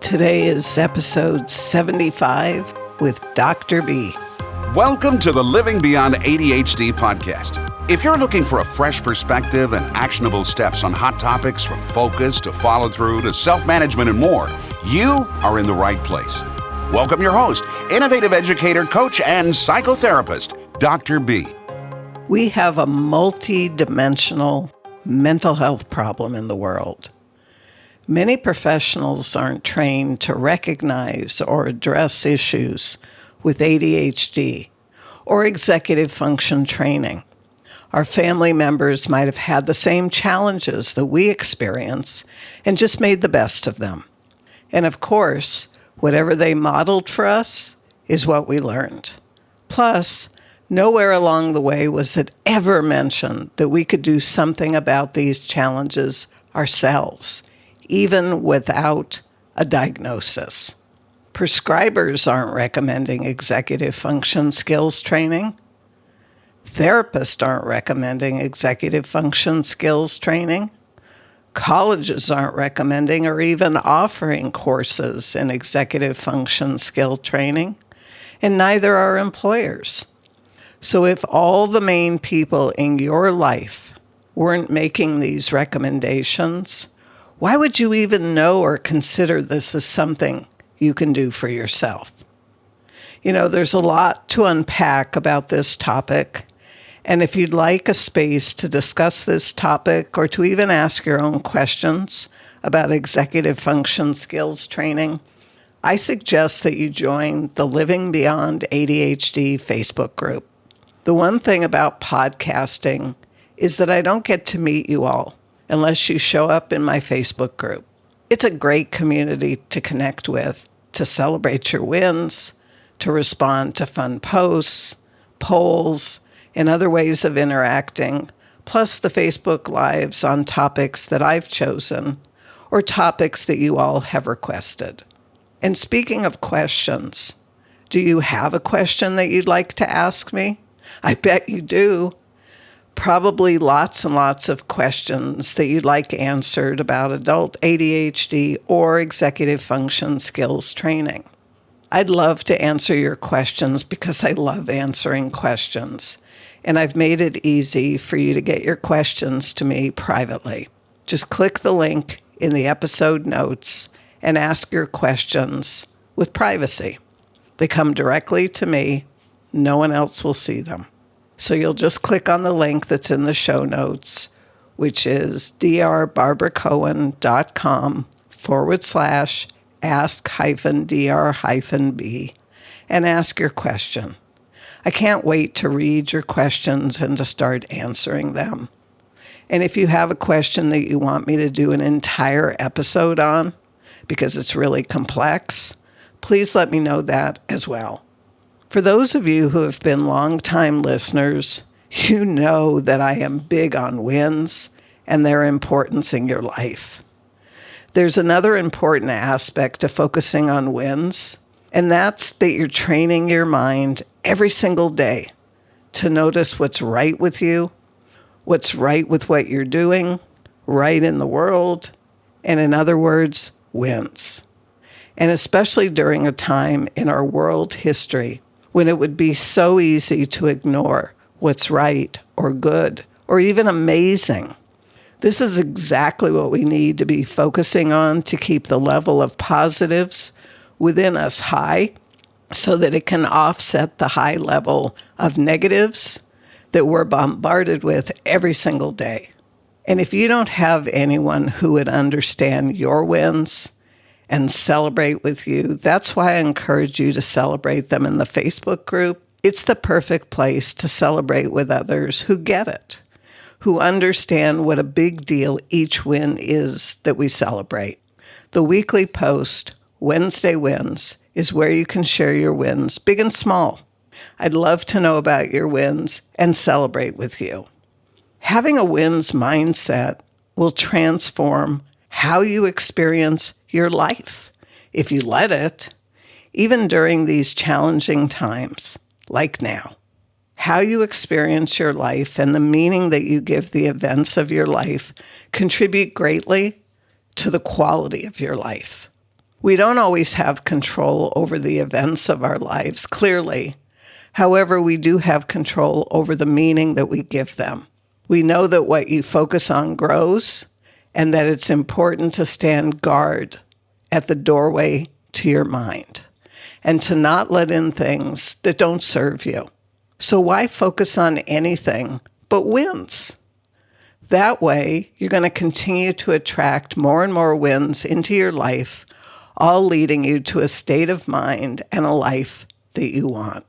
Today is episode 75 with Dr. B. Welcome to the Living Beyond ADHD podcast. If you're looking for a fresh perspective and actionable steps on hot topics from focus to follow through to self-management and more, you are in the right place. Welcome your host, innovative educator, coach, and psychotherapist, Dr. B. We have a multi-dimensional mental health problem in the world. Many professionals aren't trained to recognize or address issues with ADHD or executive function training. Our family members might have had the same challenges that we experience and just made the best of them. And of course, whatever they modeled for us is what we learned. Plus, nowhere along the way was it ever mentioned that we could do something about these challenges ourselves, even without a diagnosis. Prescribers aren't recommending executive function skills training. Therapists aren't recommending executive function skills training. Colleges aren't recommending or even offering courses in executive function skill training, and neither are employers. So if all the main people in your life weren't making these recommendations, why would you even know or consider this as something you can do for yourself? You know, there's a lot to unpack about this topic. And if you'd like a space to discuss this topic or to even ask your own questions about executive function skills training, I suggest that you join the Living Beyond ADHD Facebook group. The one thing about podcasting is that I don't get to meet you all unless you show up in my Facebook group. It's a great community to connect with, to celebrate your wins, to respond to fun posts, polls, and other ways of interacting, plus the Facebook Lives on topics that I've chosen or topics that you all have requested. And speaking of questions, do you have a question that you'd like to ask me? I bet you do. Probably lots and lots of questions that you'd like answered about adult ADHD or executive function skills training. I'd love to answer your questions because I love answering questions. And I've made it easy for you to get your questions to me privately. Just click the link in the episode notes and ask your questions with privacy. They come directly to me. No one else will see them. So you'll just click on the link that's in the show notes, which is drbarbercohen.com/ask-dr-b, and ask your question. I can't wait to read your questions and to start answering them. And if you have a question that you want me to do an entire episode on, because it's really complex, please let me know that as well. For those of you who have been longtime listeners, you know that I am big on wins and their importance in your life. There's another important aspect to focusing on wins, and that's that you're training your mind every single day to notice what's right with you, what's right with what you're doing, right in the world, and in other words, wins. And especially during a time in our world history when it would be so easy to ignore what's right or good or even amazing. This is exactly what we need to be focusing on to keep the level of positives within us high so that it can offset the high level of negatives that we're bombarded with every single day. And if you don't have anyone who would understand your wins and celebrate with you, that's why I encourage you to celebrate them in the Facebook group. It's the perfect place to celebrate with others who get it, who understand what a big deal each win is that we celebrate. The weekly post, Wednesday Wins, is where you can share your wins, big and small. I'd love to know about your wins and celebrate with you. Having a wins mindset will transform how you experience your life, if you let it, even during these challenging times, like now. How you experience your life and the meaning that you give the events of your life contribute greatly to the quality of your life. We don't always have control over the events of our lives, clearly. However, we do have control over the meaning that we give them. We know that what you focus on grows, and that it's important to stand guard at the doorway to your mind, and to not let in things that don't serve you. So why focus on anything but wins? That way, you're going to continue to attract more and more wins into your life, all leading you to a state of mind and a life that you want.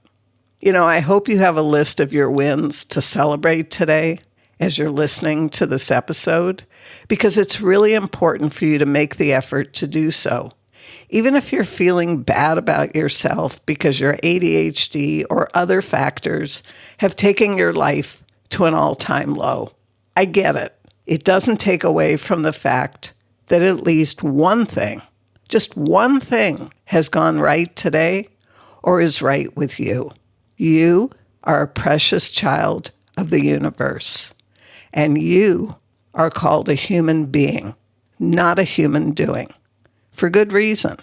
I hope you have a list of your wins to celebrate today as you're listening to this episode, because it's really important for you to make the effort to do so. Even if you're feeling bad about yourself because your ADHD or other factors have taken your life to an all-time low. I get it. It doesn't take away from the fact that at least one thing, just one thing, has gone right today or is right with you. You are a precious child of the universe, and you are called a human being, not a human doing, for good reason.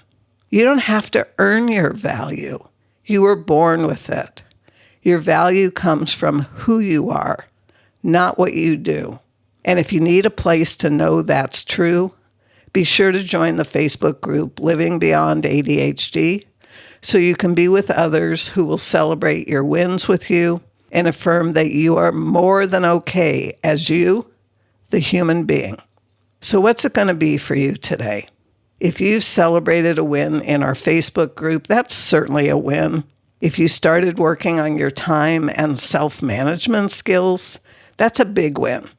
You don't have to earn your value. You were born with it. Your value comes from who you are, not what you do. And if you need a place to know that's true, be sure to join the Facebook group Living Beyond ADHD so you can be with others who will celebrate your wins with you and affirm that you are more than okay as you, the human being. So what's it going to be for you today? If you've celebrated a win in our Facebook group, that's certainly a win. If you started working on your time and self-management skills, that's a big win,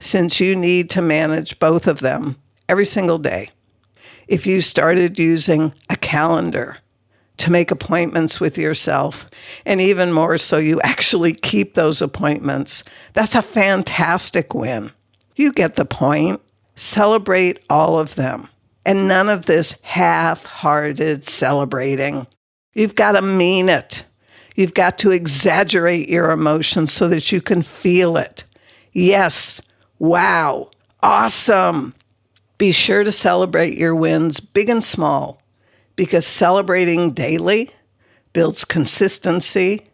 since you need to manage both of them every single day. If you started using a calendar to make appointments with yourself, and even more so, you actually keep those appointments, that's a fantastic win. You get the point. Celebrate all of them. And none of this half-hearted celebrating. You've got to mean it. You've got to exaggerate your emotions so that you can feel it. Yes, wow, awesome. Be sure to celebrate your wins, big and small, because celebrating daily builds consistency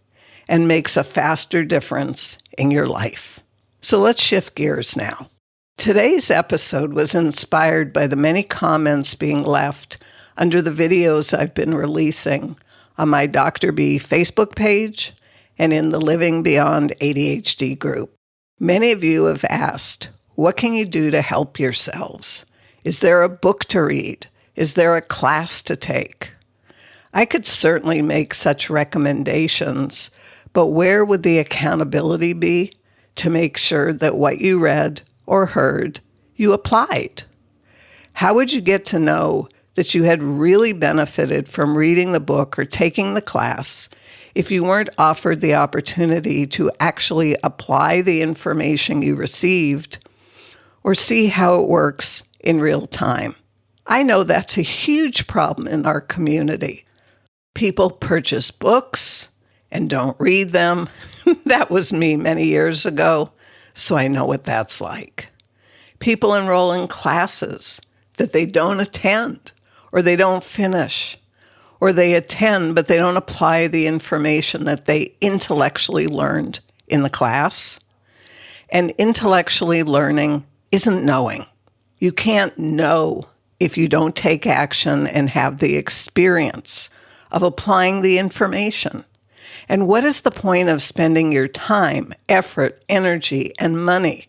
and makes a faster difference in your life. So let's shift gears now. Today's episode was inspired by the many comments being left under the videos I've been releasing on my Dr. B Facebook page and in the Living Beyond ADHD group. Many of you have asked, what can you do to help yourselves? Is there a book to read? Is there a class to take? I could certainly make such recommendations, but where would the accountability be to make sure that what you read or heard, you applied? How would you get to know that you had really benefited from reading the book or taking the class if you weren't offered the opportunity to actually apply the information you received or see how it works in real time? I know that's a huge problem in our community. People purchase books and don't read them. That was me many years ago, so I know what that's like. People enroll in classes that they don't attend or they don't finish, or they attend but they don't apply the information that they intellectually learned in the class. And intellectually learning isn't knowing. You can't know if you don't take action and have the experience of applying the information. And what is the point of spending your time, effort, energy, and money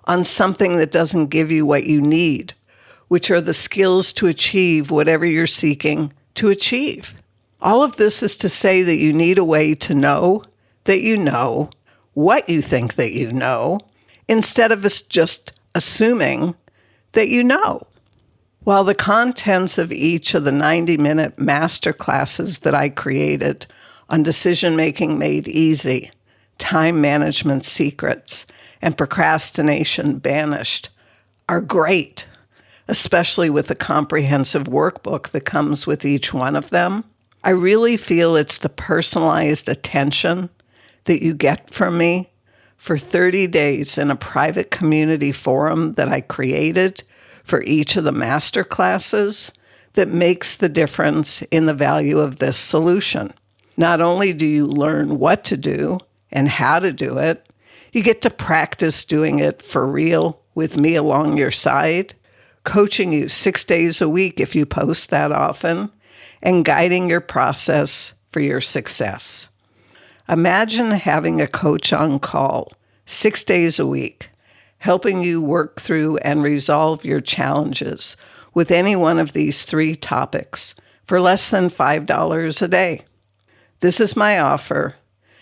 on something that doesn't give you what you need, which are the skills to achieve whatever you're seeking to achieve? All of this is to say that you need a way to know that you know what you think that you know, instead of just assuming that you know. While the contents of each of the 90-minute masterclasses that I created on decision-making made easy, time management secrets, and procrastination banished are great, especially with the comprehensive workbook that comes with each one of them, I really feel it's the personalized attention that you get from me for 30 days in a private community forum that I created for each of the master classes that makes the difference in the value of this solution. Not only do you learn what to do and how to do it, you get to practice doing it for real with me along your side, coaching you 6 days a week if you post that often, and guiding your process for your success. Imagine having a coach on call 6 days a week, helping you work through and resolve your challenges with any one of these 3 topics for less than $5 a day. This is my offer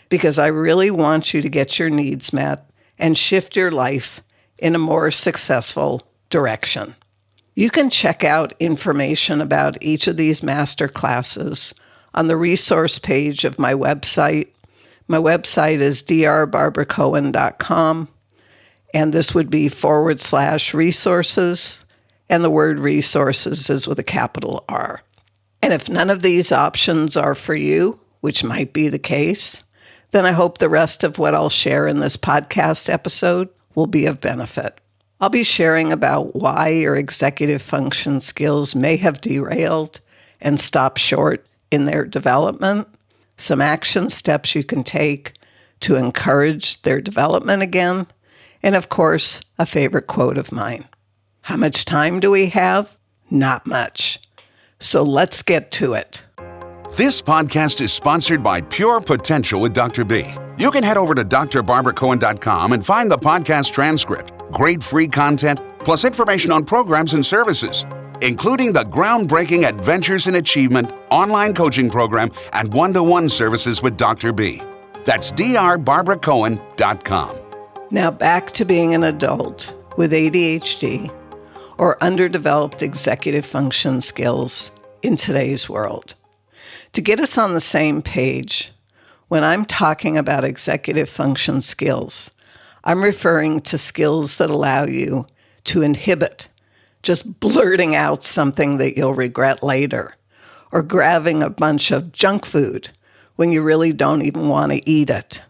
because I really want you to get your needs met and shift your life in a more successful direction. You can check out information about each of these master classes on the resource page of my website. My website is drbarbaracohen.com, and this would be /resources, and the word resources is with a capital R. And if none of these options are for you, which might be the case, then I hope the rest of what I'll share in this podcast episode will be of benefit. I'll be sharing about why your executive function skills may have derailed and stopped short in their development, some action steps you can take to encourage their development again, and of course, a favorite quote of mine. How much time do we have? Not much. So let's get to it. This podcast is sponsored by Pure Potential with Dr. B. You can head over to drbarbaracohen.com and find the podcast transcript, great free content, plus information on programs and services, including the groundbreaking Adventures in Achievement online coaching program and one-to-one services with Dr. B. That's drbarbaracohen.com. Now back to being an adult with ADHD or underdeveloped executive function skills in today's world. To get us on the same page, when I'm talking about executive function skills, I'm referring to skills that allow you to inhibit just blurting out something that you'll regret later, or grabbing a bunch of junk food when you really don't even want to eat it,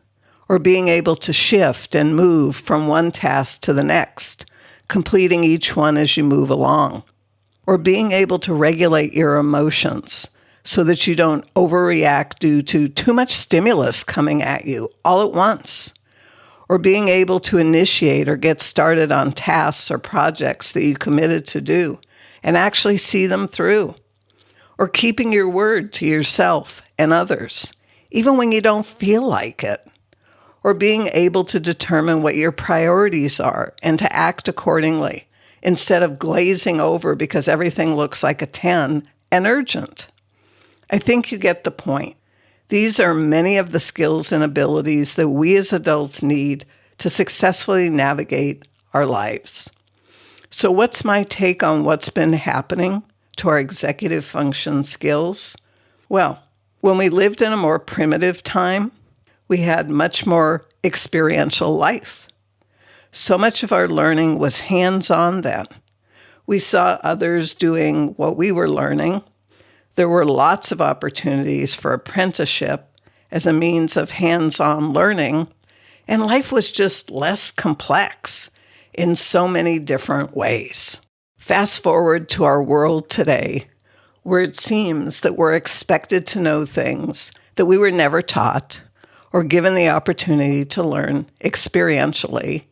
or being able to shift and move from one task to the next, completing each one as you move along, or being able to regulate your emotions so that you don't overreact due to too much stimulus coming at you all at once, or being able to initiate or get started on tasks or projects that you committed to do and actually see them through, or keeping your word to yourself and others, even when you don't feel like it, or being able to determine what your priorities are and to act accordingly instead of glazing over because everything looks like a 10 and urgent. I think you get the point. These are many of the skills and abilities that we as adults need to successfully navigate our lives. So what's my take on what's been happening to our executive function skills? Well, when we lived in a more primitive time, we had much more experiential life. So much of our learning was hands-on then. We saw others doing what we were learning. There were lots of opportunities for apprenticeship as a means of hands-on learning, and life was just less complex in so many different ways. Fast forward to our world today, where it seems that we're expected to know things that we were never taught or given the opportunity to learn experientially,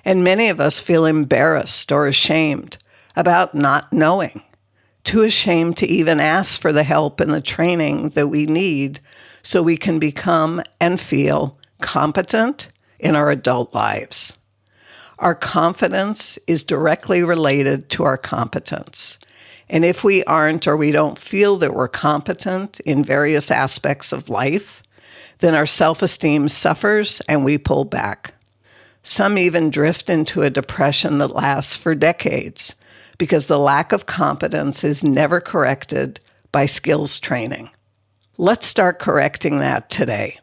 and many of us feel embarrassed or ashamed about not knowing. Too ashamed to even ask for the help and the training that we need so we can become and feel competent in our adult lives. Our confidence is directly related to our competence. And if we aren't or we don't feel that we're competent in various aspects of life, then our self-esteem suffers and we pull back. Some even drift into a depression that lasts for decades, because the lack of competence is never corrected by skills training. Let's start correcting that today.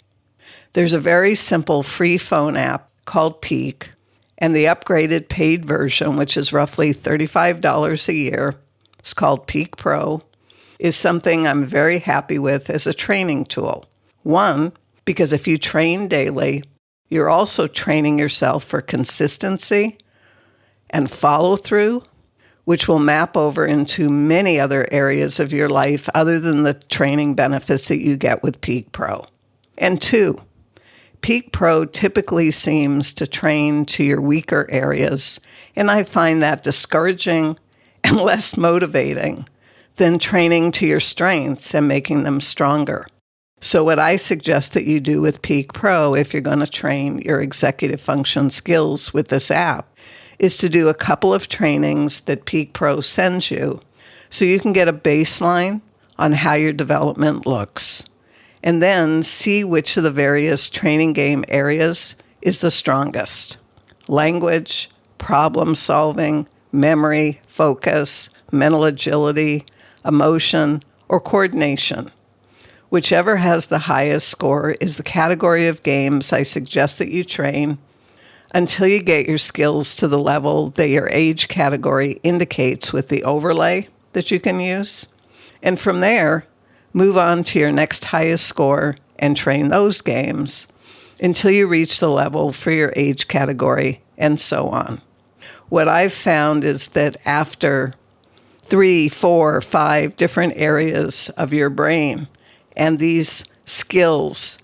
There's a very simple free phone app called Peak, and the upgraded paid version, which is roughly $35 a year, it's called Peak Pro, is something I'm very happy with as a training tool. One, because if you train daily, you're also training yourself for consistency and follow-through, which will map over into many other areas of your life other than the training benefits that you get with Peak Pro. And 2, Peak Pro typically seems to train to your weaker areas, and I find that discouraging and less motivating than training to your strengths and making them stronger. So what I suggest that you do with Peak Pro, if you're going to train your executive function skills with this app, is to do a couple of trainings that Peak Pro sends you so you can get a baseline on how your development looks, and then see which of the various training game areas is the strongest. Language, problem solving, memory, focus, mental agility, emotion, or coordination. Whichever has the highest score is the category of games I suggest that you train until you get your skills to the level that your age category indicates with the overlay that you can use. And from there, move on to your next highest score and train those games until you reach the level for your age category, and so on. What I've found is that after 3, 4, 5 different areas of your brain, and these skills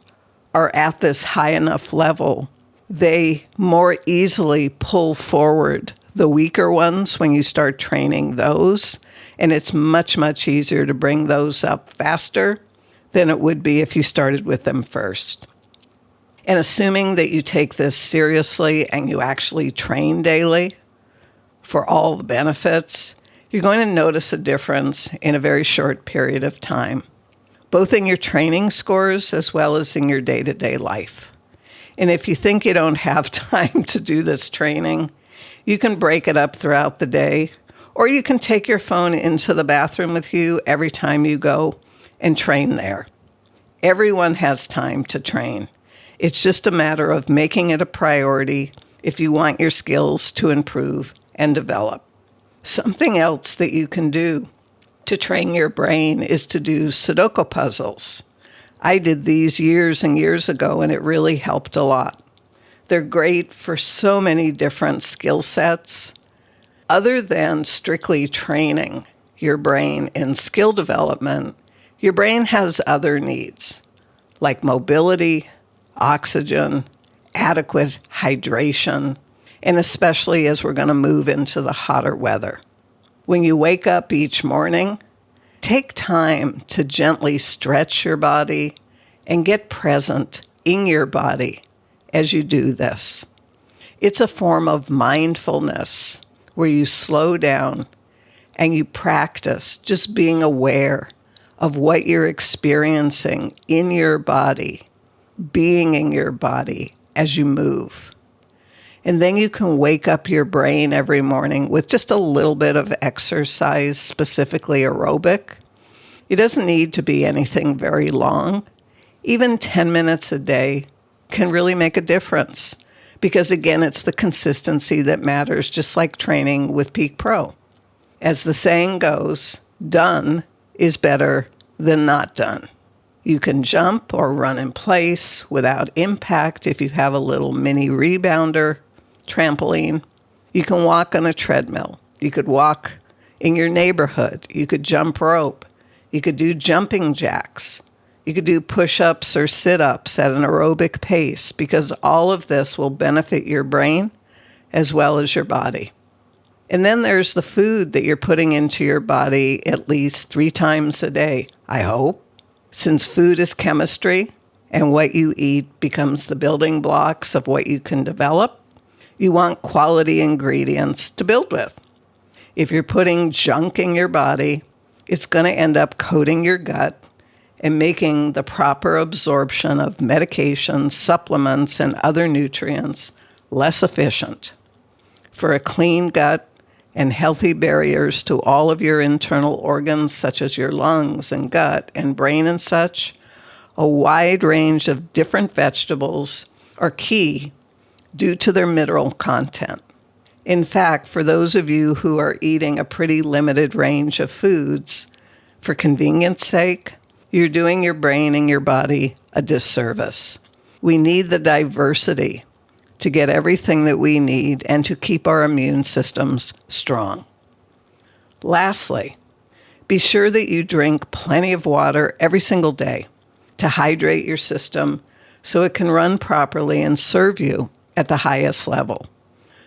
are at this high enough level, they more easily pull forward the weaker ones when you start training those. And it's much, much easier to bring those up faster than it would be if you started with them first. And assuming that you take this seriously and you actually train daily for all the benefits, you're going to notice a difference in a very short period of time, both in your training scores as well as in your day-to-day life. And if you think you don't have time to do this training, you can break it up throughout the day, or you can take your phone into the bathroom with you every time you go and train there. Everyone has time to train. It's just a matter of making it a priority if you want your skills to improve and develop. Something else that you can do to train your brain is to do Sudoku puzzles. I did these years and years ago, and it really helped a lot. They're great for so many different skill sets. Other than strictly training your brain in skill development, your brain has other needs, like mobility, oxygen, adequate hydration, and especially as we're going to move into the hotter weather. When you wake up each morning, take time to gently stretch your body and get present in your body as you do this. It's a form of mindfulness where you slow down and you practice just being aware of what you're experiencing in your body, being in your body as you move. And then you can wake up your brain every morning with just a little bit of exercise, specifically aerobic. It doesn't need to be anything very long. Even 10 minutes a day can really make a difference because, again, it's the consistency that matters, just like training with Peak Pro. As the saying goes, done is better than not done. You can jump or run in place without impact if you have a little mini rebounder, trampoline. You can walk on a treadmill. You could walk in your neighborhood. You could jump rope. You could do jumping jacks. You could do push-ups or sit-ups at an aerobic pace because all of this will benefit your brain as well as your body. And then there's the food that you're putting into your body at least 3 times a day, I hope. Since food is chemistry and what you eat becomes the building blocks of what you can develop, you want quality ingredients to build with. If you're putting junk in your body, it's going to end up coating your gut and making the proper absorption of medications, supplements, and other nutrients less efficient. For a clean gut and healthy barriers to all of your internal organs, such as your lungs and gut and brain and such, a wide range of different vegetables are key due to their mineral content. In fact, for those of you who are eating a pretty limited range of foods, for convenience sake, you're doing your brain and your body a disservice. We need the diversity to get everything that we need and to keep our immune systems strong. Lastly, be sure that you drink plenty of water every single day to hydrate your system so it can run properly and serve you at the highest level.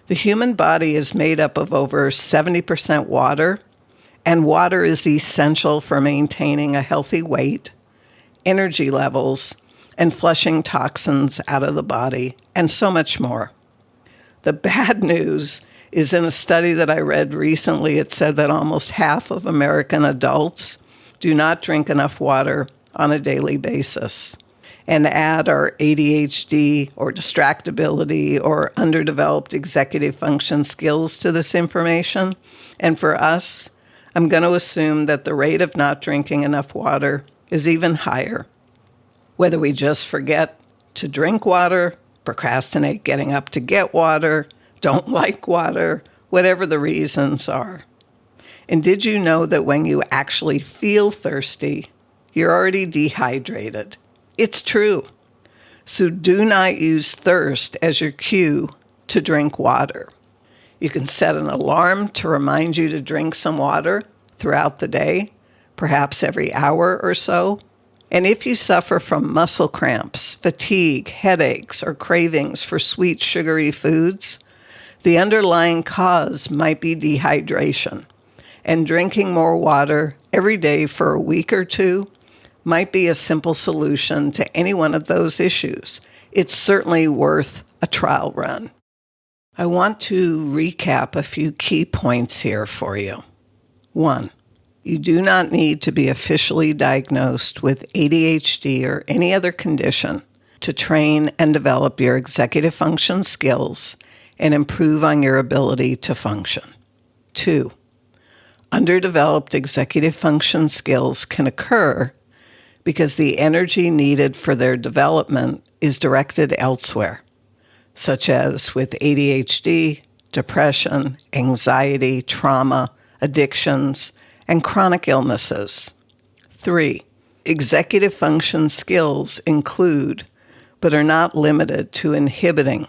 The human body is made up of over 70% water, and water is essential for maintaining a healthy weight, energy levels, and flushing toxins out of the body, and so much more. The bad news is in a study that I read recently, it said that almost half of American adults do not drink enough water on a daily basis. And add our ADHD or distractibility or underdeveloped executive function skills to this information. And for us, I'm going to assume that the rate of not drinking enough water is even higher. Whether we just forget to drink water, procrastinate getting up to get water, don't like water, whatever the reasons are. And did you know that when you actually feel thirsty, you're already dehydrated? It's true. So do not use thirst as your cue to drink water. You can set an alarm to remind you to drink some water throughout the day, perhaps every hour or so. And if you suffer from muscle cramps, fatigue, headaches, or cravings for sweet, sugary foods, the underlying cause might be dehydration. And drinking more water every day for a week or two might be a simple solution to any one of those issues. It's certainly worth a trial run. I want to recap a few key points here for you. 1, you do not need to be officially diagnosed with ADHD or any other condition to train and develop your executive function skills and improve on your ability to function. 2, underdeveloped executive function skills can occur because the energy needed for their development is directed elsewhere, such as with ADHD, depression, anxiety, trauma, addictions, and chronic illnesses. 3, executive function skills include, but are not limited to inhibiting,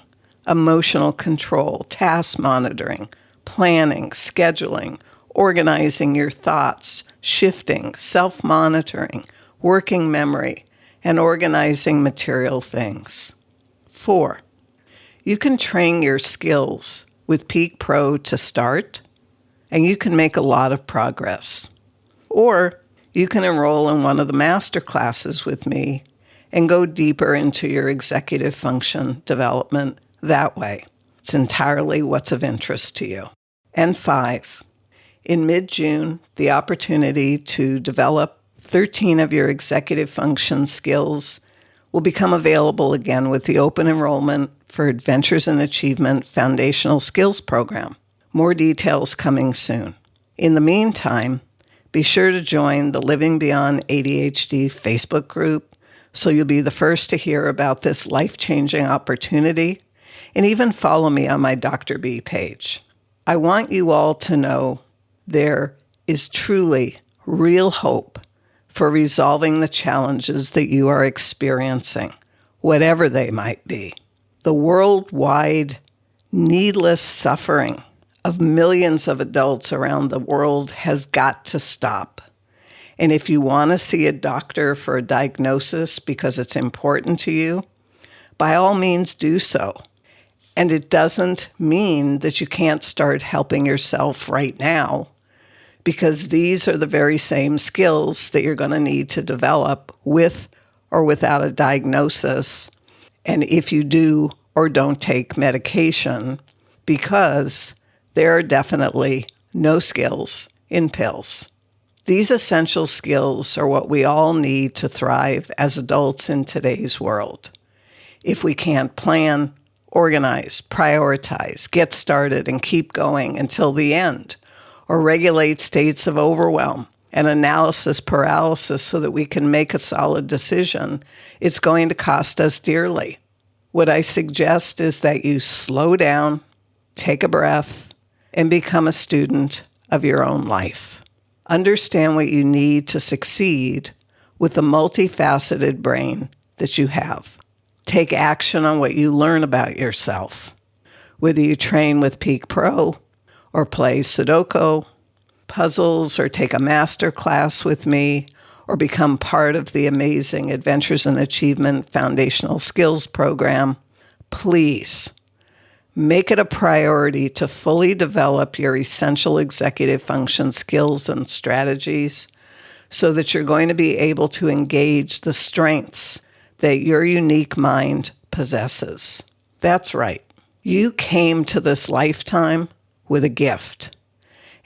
emotional control, task monitoring, planning, scheduling, organizing your thoughts, shifting, self-monitoring, working memory, and organizing material things. 4, you can train your skills with Peak Pro to start, and you can make a lot of progress. Or you can enroll in one of the master classes with me and go deeper into your executive function development that way. It's entirely what's of interest to you. And 5, in mid-June, the opportunity to develop 13 of your executive function skills will become available again with the open enrollment for Adventures in Achievement Foundational Skills Program. More details coming soon. In the meantime, be sure to join the Living Beyond ADHD Facebook group so you'll be the first to hear about this life-changing opportunity, and even follow me on my Dr. B page. I want you all to know there is truly real hope for resolving the challenges that you are experiencing, whatever they might be. The worldwide needless suffering of millions of adults around the world has got to stop. And if you want to see a doctor for a diagnosis because it's important to you, by all means do so. And it doesn't mean that you can't start helping yourself right now, because these are the very same skills that you're going to need to develop with or without a diagnosis, and if you do or don't take medication, because there are definitely no skills in pills. These essential skills are what we all need to thrive as adults in today's world. If we can't plan, organize, prioritize, get started, and keep going until the end, or regulate states of overwhelm and analysis paralysis so that we can make a solid decision, it's going to cost us dearly. What I suggest is that you slow down, take a breath, and become a student of your own life. Understand what you need to succeed with the multifaceted brain that you have. Take action on what you learn about yourself. Whether you train with Peak Pro, or play Sudoku, puzzles or take a master class with me or become part of the amazing Adventures in Achievement Foundational Skills program, please make it a priority to fully develop your essential executive function skills and strategies so that you're going to be able to engage the strengths that your unique mind possesses. That's right. You came to this lifetime with a gift.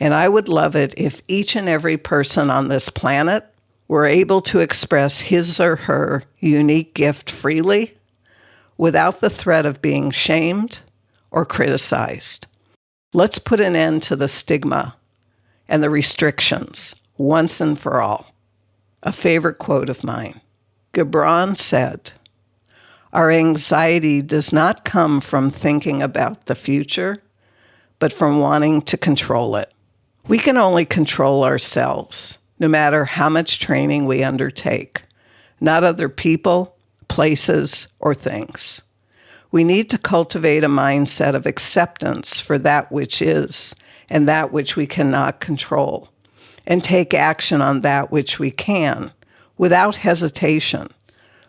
And I would love it if each and every person on this planet were able to express his or her unique gift freely without the threat of being shamed or criticized. Let's put an end to the stigma and the restrictions once and for all. A favorite quote of mine. Gibran said, "Our anxiety does not come from thinking about the future, but from wanting to control it." We can only control ourselves, no matter how much training we undertake, not other people, places, or things. We need to cultivate a mindset of acceptance for that which is and that which we cannot control, and take action on that which we can, without hesitation,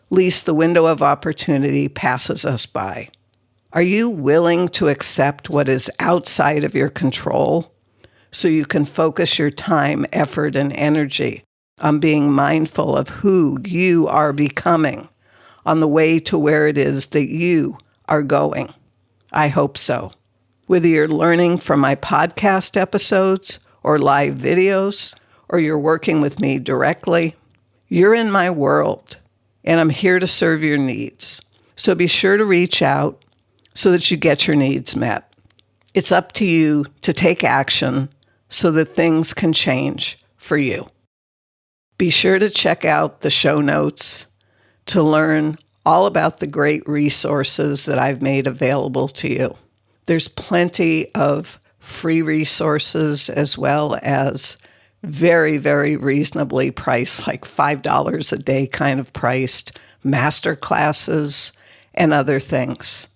lest the window of opportunity passes us by. Are you willing to accept what is outside of your control so you can focus your time, effort, and energy on being mindful of who you are becoming on the way to where it is that you are going? I hope so. Whether you're learning from my podcast episodes or live videos, or you're working with me directly, you're in my world, and I'm here to serve your needs. So be sure to reach out so that you get your needs met. It's up to you to take action so that things can change for you. Be sure to check out the show notes to learn all about the great resources that I've made available to you. There's plenty of free resources as well as very, very reasonably priced, like $5 a day kind of priced master classes and other things.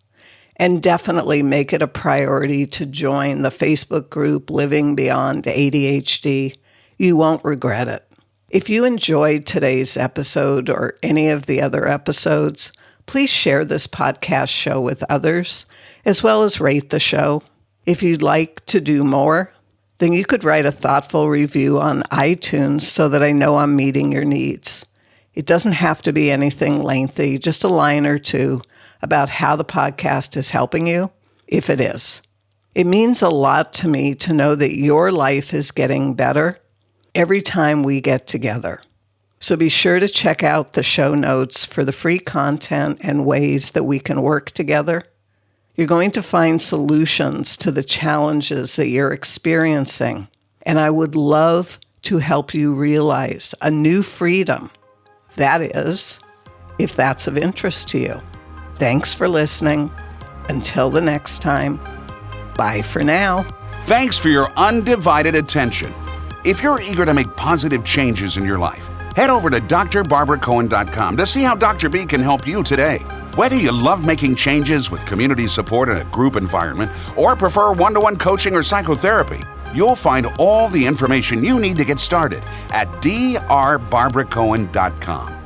And definitely make it a priority to join the Facebook group Living Beyond ADHD. You won't regret it. If you enjoyed today's episode or any of the other episodes, please share this podcast show with others, as well as rate the show. If you'd like to do more, then you could write a thoughtful review on iTunes so that I know I'm meeting your needs. It doesn't have to be anything lengthy, just a line or two about how the podcast is helping you, if it is. It means a lot to me to know that your life is getting better every time we get together. So be sure to check out the show notes for the free content and ways that we can work together. You're going to find solutions to the challenges that you're experiencing, and I would love to help you realize a new freedom. That is, if that's of interest to you. Thanks for listening. Until the next time, bye for now. Thanks for your undivided attention. If you're eager to make positive changes in your life, head over to drbarbaracohen.com to see how Dr. B can help you today. Whether you love making changes with community support in a group environment or prefer one-to-one coaching or psychotherapy, you'll find all the information you need to get started at drbarbaracohen.com.